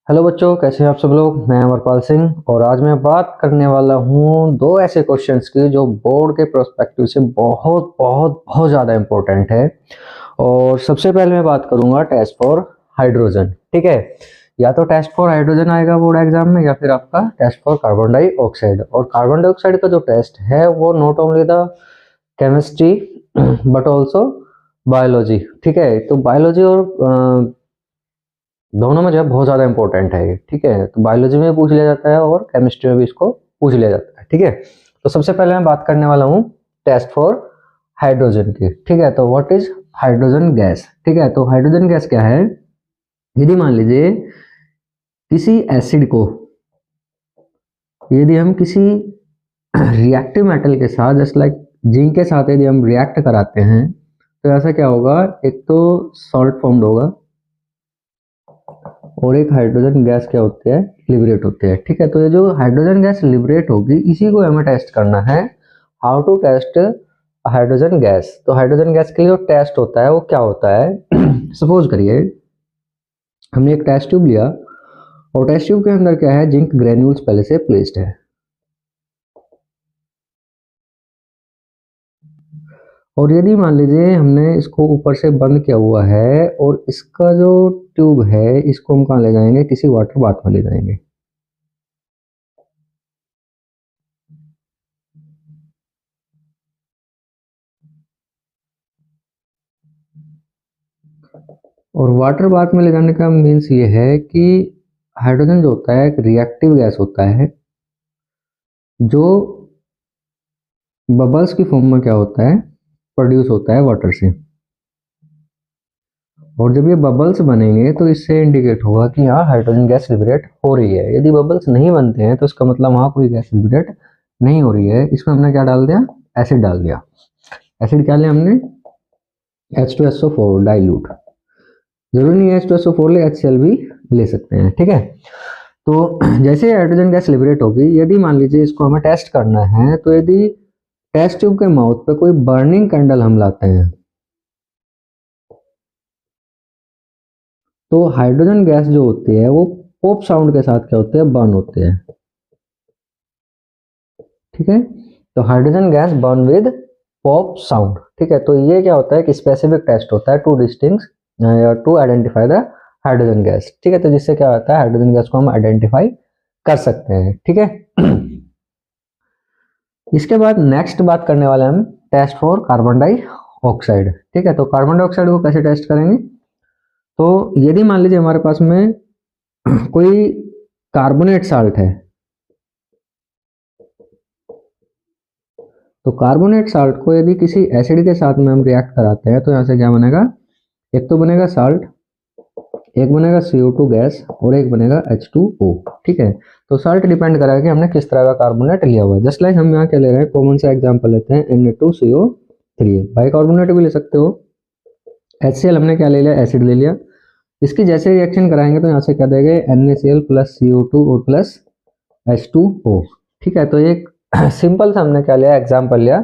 Hello बच्चों, कैसे हैं आप सब लोग। मैं अमरपाल सिंह और आज मैं बात करने वाला हूँ दो ऐसे क्वेश्चंस की जो बोर्ड के प्रोस्पेक्टिव से बहुत बहुत बहुत ज़्यादा इम्पोर्टेंट है। और सबसे पहले मैं बात करूँगा टेस्ट फॉर हाइड्रोजन। ठीक है, या तो टेस्ट फॉर हाइड्रोजन आएगा बोर्ड एग्जाम में, या फिर आपका टेस्ट फॉर कार्बन डाइऑक्साइड। और कार्बन डाइऑक्साइड का जो टेस्ट है वो not only the chemistry but also biology. ठीक है, तो बायोलॉजी और दोनों में जो है बहुत ज़्यादा इंपॉर्टेंट है ये। ठीक है, तो बायोलॉजी में भी पूछ लिया जाता है और केमिस्ट्री में भी इसको पूछ लिया जाता है। ठीक है, तो सबसे पहले मैं बात करने वाला हूँ टेस्ट फॉर हाइड्रोजन की। ठीक है, तो व्हाट इज हाइड्रोजन गैस। ठीक है, तो हाइड्रोजन गैस क्या है। यदि मान लीजिए किसी एसिड को, यदि हम किसी रिएक्टिव मेटल के साथ जस्ट लाइक जिंक के साथ यदि हम रिएक्ट कराते हैं तो ऐसा क्या होगा, एक तो सॉल्ट फॉर्म्ड होगा और एक हाइड्रोजन गैस क्या होती है, लिबरेट होती है। ठीक है, तो ये जो हाइड्रोजन गैस लिबरेट होगी इसी को हमें टेस्ट करना है। How to test hydrogen gas. तो हाइड्रोजन गैस के लिए जो टेस्ट होता है वो क्या होता है सपोज करिए हमने एक टेस्ट ट्यूब लिया और टेस्ट ट्यूब के अंदर क्या है, जिंक ग्रेन्यूल्स पहले से प्लेस्ड है। और यदि मान लीजिए हमने इसको ऊपर से बंद किया हुआ है और इसका जो ट्यूब है इसको हम कहाँ ले जाएंगे, किसी वाटर बाथ में ले जाएंगे। और वाटर बाथ में ले जाने का मीन्स ये है कि हाइड्रोजन जो होता है एक रिएक्टिव गैस होता है जो बबल्स की फॉर्म में क्या होता है, प्रोड्यूस होता है वाटर से। और जब ये बबल्स बनेंगे तो इससे इंडिकेट होगा कि यहाँ हाइड्रोजन गैस लिबरेट हो रही है। यदि बबल्स नहीं बनते हैं तो इसका मतलब वहाँ कोई गैस लिबरेट नहीं हो रही है। इसमें हमने क्या डाल दिया, एसिड डाल दिया। एसिड क्या लिया हमने, H2SO4 डाइल्यूट। जरूरी नहीं है H2SO4 ले, HCl भी ले सकते हैं। ठीक है, तो जैसे हाइड्रोजन गैस लिबरेट होगी, यदि मान लीजिए इसको हमें टेस्ट करना है तो यदि टेस्ट ट्यूब के माउथ पे कोई बर्निंग कैंडल हम लाते हैं तो हाइड्रोजन गैस जो होती है वो पॉप साउंड के साथ क्या होते हैं, बर्न होते हैं। ठीक है, तो hydrogen gas burn with pop sound. ठीक है, तो ये क्या होता है कि स्पेसिफिक टेस्ट होता है to distinguish to identify the hydrogen gas. ठीक है, तो जिससे क्या होता है हाइड्रोजन गैस को हम आइडेंटिफाई कर सकते हैं। ठीक है इसके बाद नेक्स्ट बात करने वाले हम टेस्ट फॉर कार्बन डाइऑक्साइड। ठीक है, तो कार्बन डाइऑक्साइड को कैसे टेस्ट करेंगे। तो यदि मान लीजिए हमारे पास में कोई कार्बोनेट साल्ट है तो कार्बोनेट साल्ट को यदि किसी एसिड के साथ में हम रिएक्ट कराते हैं तो यहाँ से क्या बनेगा, एक तो बनेगा साल्ट, एक बनेगा CO2 गैस और एक बनेगा H2O। ठीक है, तो साल्ट डिपेंड करेगा कि हमने किस तरह का कार्बोनेट लिया हुआ है। जस्ट लाइक हम यहाँ क्या ले रहे हैं, कॉमन सा एग्जांपल लेते हैं Na2CO3। बाइकार्बोनेट भी ले सकते हो। HCl हमने क्या ले लिया, एसिड ले लिया। इसकी जैसे रिएक्शन कराएंगे तो यहाँ से क्या देंगे, NaCl प्लस CO2 और प्लस H2O। ठीक है, तो एक सिंपल सा हमने क्या लिया, एग्जाम्पल लिया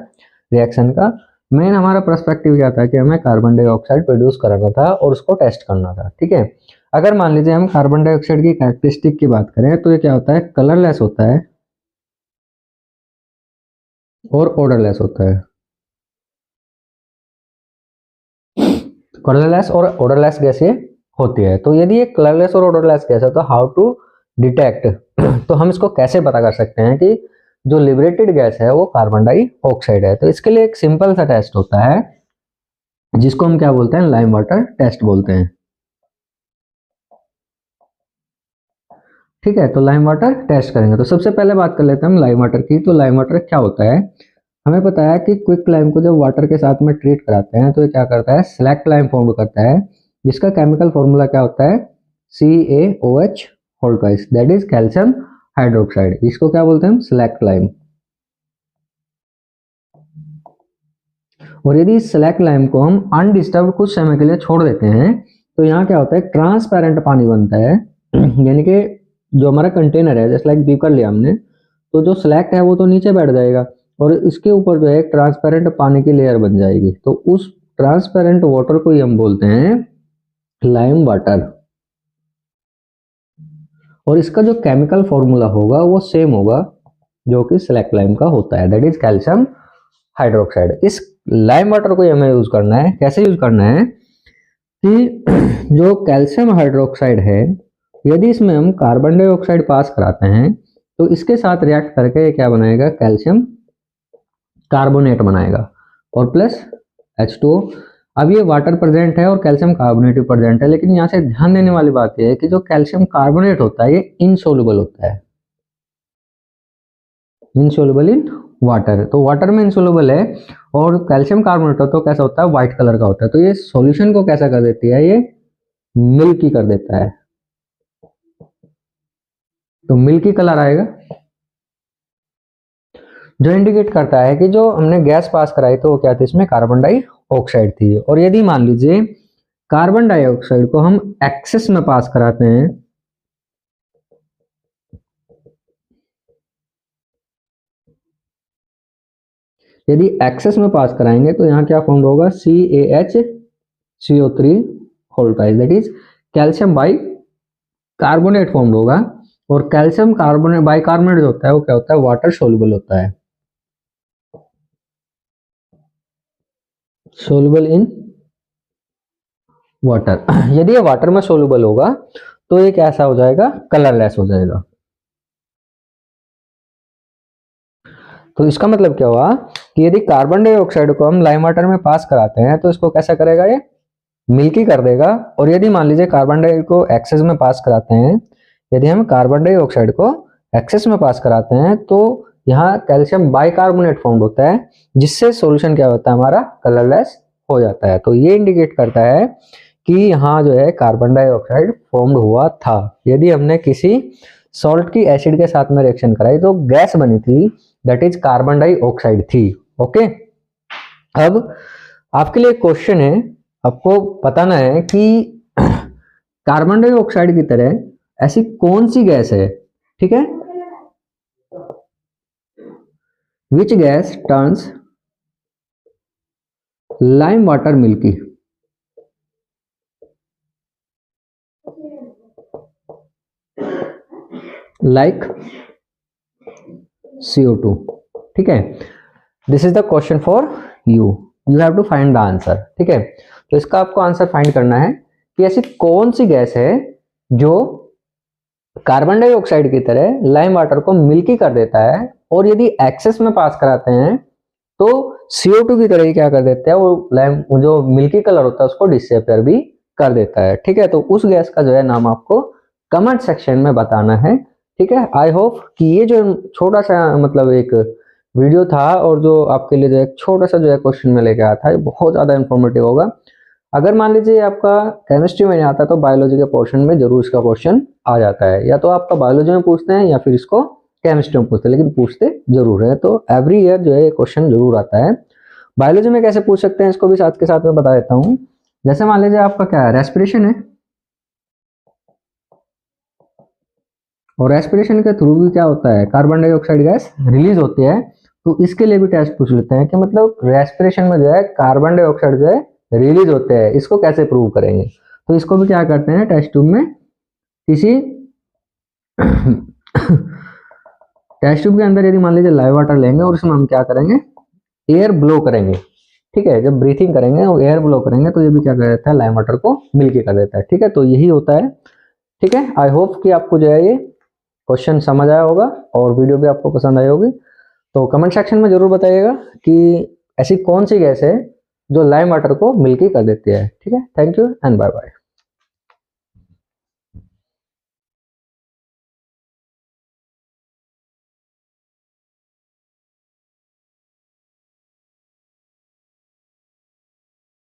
रिएक्शन का। मेन हमारा पर्सपेक्टिव क्या था कि हमें कार्बन डाइऑक्साइड प्रोड्यूस कराना था और उसको टेस्ट करना था। ठीक है, अगर मान लीजिए हम कार्बन डाइऑक्साइड की कैरेक्टरिस्टिक की बात करें तो ये क्या होता है, कलरलेस होता है और ऑर्डरलेस होता है। कलरलेस और ऑर्डरलेस गैस ये होती है। तो यदि ये कलरलेस और ऑर्डरलेस गैस है तो हाउ टू डिटेक्ट तो हम इसको कैसे पता कर सकते हैं कि जो लिबरेटेड गैस है वो कार्बन डाइऑक्साइड है। तो इसके लिए एक सिंपल सा टेस्ट होता है जिसको हम क्या बोलते हैं, लाइम वाटर टेस्ट बोलते हैं। ठीक है, तो लाइम वाटर टेस्ट करेंगे। तो सबसे पहले बात कर लेते हैं हम लाइम वाटर की। तो लाइम वाटर क्या होता है, हमें पता है कि क्विक लाइम को जब वाटर के साथ में ट्रीट कराते हैं तो ये क्या करता है, सेलेक्ट लाइम फॉर्म करता है जिसका केमिकल फॉर्मूला क्या होता है, CaOH whole twice, that is calcium hydroxide. इसको क्या बोलते हैं हम, सेलेक्ट लाइम। और यदि सेलेक्ट लाइम को हम अनडिस्टर्ब कुछ समय के लिए छोड़ देते हैं तो यहाँ क्या होता है, ट्रांसपेरेंट पानी बनता है यानी कि जो हमारा कंटेनर है, जैसे लाइक बीकर लिया हमने, तो जो सेलेक्ट है वो तो नीचे बैठ जाएगा और इसके ऊपर जो है एक ट्रांसपेरेंट पानी की लेयर बन जाएगी। तो उस ट्रांसपेरेंट वाटर को ही हम बोलते हैं लाइम वाटर। और इसका जो केमिकल फॉर्मूला होगा वो सेम होगा जो कि सिलेक्ट लाइम का होता है, दैट इज कैल्शियम हाइड्रोक्साइड। इस लाइम वाटर को हमें यूज करना है, कैसे यूज करना है कि जो कैल्शियम हाइड्रोक्साइड है, यदि इसमें हम कार्बन डाइऑक्साइड पास कराते हैं तो इसके साथ रिएक्ट करके ये क्या बनाएगा, कैल्शियम कार्बोनेट बनाएगा और प्लस H2O। अब ये वाटर प्रेजेंट है और कैल्शियम कार्बोनेट भी प्रेजेंट है, लेकिन यहाँ से ध्यान देने वाली बात यह है कि जो कैल्शियम कार्बोनेट होता है ये इनसोल्युबल होता है, इनसोल्युबल इन वाटर। तो वाटर में इनसोल्युबल है और कैल्शियम कार्बोनेट हो तो कैसा होता है, व्हाइट कलर का होता है। तो ये सॉल्यूशन को कैसा कर देती है, ये मिल्की कर देता है, तो मिल्की कलर आएगा जो इंडिकेट करता है कि जो हमने गैस पास कराई तो वो क्या थी, इसमें कार्बन डाइऑक्साइड थी। और यदि मान लीजिए कार्बन डाइऑक्साइड को हम एक्सेस में पास कराते हैं, यदि एक्सेस में पास कराएंगे तो यहाँ क्या फॉर्म होगा, CaHCO3 होल्टाइज, that is calcium bicarbonate form होगा। और कैल्शियम कार्बोनेट बाई कार्बोनेट जो होता है वो क्या होता है, वाटर सोल्युबल होता है, सोल्युबल इन वाटर। यदि ये वाटर में सोल्युबल होगा तो ये कैसा हो जाएगा, कलरलेस हो जाएगा। तो इसका मतलब क्या हुआ कि यदि कार्बन डाइऑक्साइड को हम लाइम वाटर में पास कराते हैं तो इसको कैसा करेगा, ये मिल्की कर देगा। और यदि मान लीजिए कार्बन डाइऑक्साइड को एक्सेस में पास कराते हैं, यदि हम कार्बन डाइऑक्साइड को एक्सेस में पास कराते हैं तो यहाँ कैल्शियम बाइकार्बोनेट फॉर्म होता है, जिससे सॉल्यूशन क्या होता है, हमारा कलरलेस हो जाता है। तो ये इंडिकेट करता है कि यहाँ जो है कार्बन डाइऑक्साइड फॉर्म्ड हुआ था। यदि हमने किसी सॉल्ट की एसिड के साथ में रिएक्शन कराई तो गैस बनी थी, दैट इज कार्बन डाइऑक्साइड थी। ओके, अब आपके लिए क्वेश्चन है, आपको बताना है कि कार्बन डाइऑक्साइड की तरह ऐसी कौन सी गैस है, ठीक है, which gas turns lime water milky. Like CO2, ठीक है। This is the question for you, you have to find the answer, ठीक है। तो इसका आपको आंसर फाइंड करना है कि ऐसी कौन सी गैस है जो कार्बन डाइऑक्साइड की तरह लाइम वाटर को मिल्की कर देता है, और यदि एक्सेस में पास कराते हैं तो CO2 की तरह ही क्या कर देता है, वो लाइम जो मिल्की कलर होता है उसको डिसअपियर भी कर देता है, ठीक है। तो उस गैस का जो है नाम आपको कमेंट सेक्शन में बताना है, ठीक है। आई होप कि ये जो छोटा सा मतलब एक वीडियो था और जो आपके लिए जो एक छोटा सा जो है क्वेश्चन में लेके आया था, ये बहुत ज़्यादा इंफॉर्मेटिव होगा। अगर मान लीजिए आपका केमिस्ट्री में नहीं आता तो बायोलॉजी के पोर्शन में जरूर इसका क्वेश्चन आ जाता है, या तो आपका बायोलॉजी में पूछते हैं या फिर इसको केमिस्ट्री में पूछते हैं, लेकिन पूछते जरूर है। तो एवरी ईयर जो है ये क्वेश्चन जरूर आता है। बायोलॉजी में कैसे पूछ सकते हैं इसको भी साथ के साथ में बता देता हूँ। जैसे मान लीजिए आपका क्या है, रेस्पिरेशन है, और रेस्पिरेशन के थ्रू भी क्या होता है, कार्बन डाइऑक्साइड गैस रिलीज होती है। तो इसके लिए भी टेस्ट पूछ लेते हैं कि मतलब रेस्पिरेशन में जो है कार्बन डाइऑक्साइड जो है रिलीज होते हैं, इसको कैसे प्रूव करेंगे। तो इसको भी क्या करते हैं, टेस्ट ट्यूब में किसी टेस्ट ट्यूब के अंदर यदि मान लीजिए लाइव वाटर लेंगे और उसमें हम क्या करेंगे, एयर ब्लो करेंगे, ठीक है। जब ब्रीथिंग करेंगे और एयर ब्लो करेंगे तो ये भी क्या कर देता है, लाइव वाटर को मिल्की कर देता है, ठीक है। तो यही होता है, ठीक है। आई होप कि आपको जो है ये क्वेश्चन समझ आया होगा और वीडियो भी आपको पसंद आई होगी। तो कमेंट सेक्शन में जरूर बताइएगा कि ऐसी कौन सी गैस है जो लाइम वाटर को मिल्की कर देती है, ठीक है। Thank you and bye bye.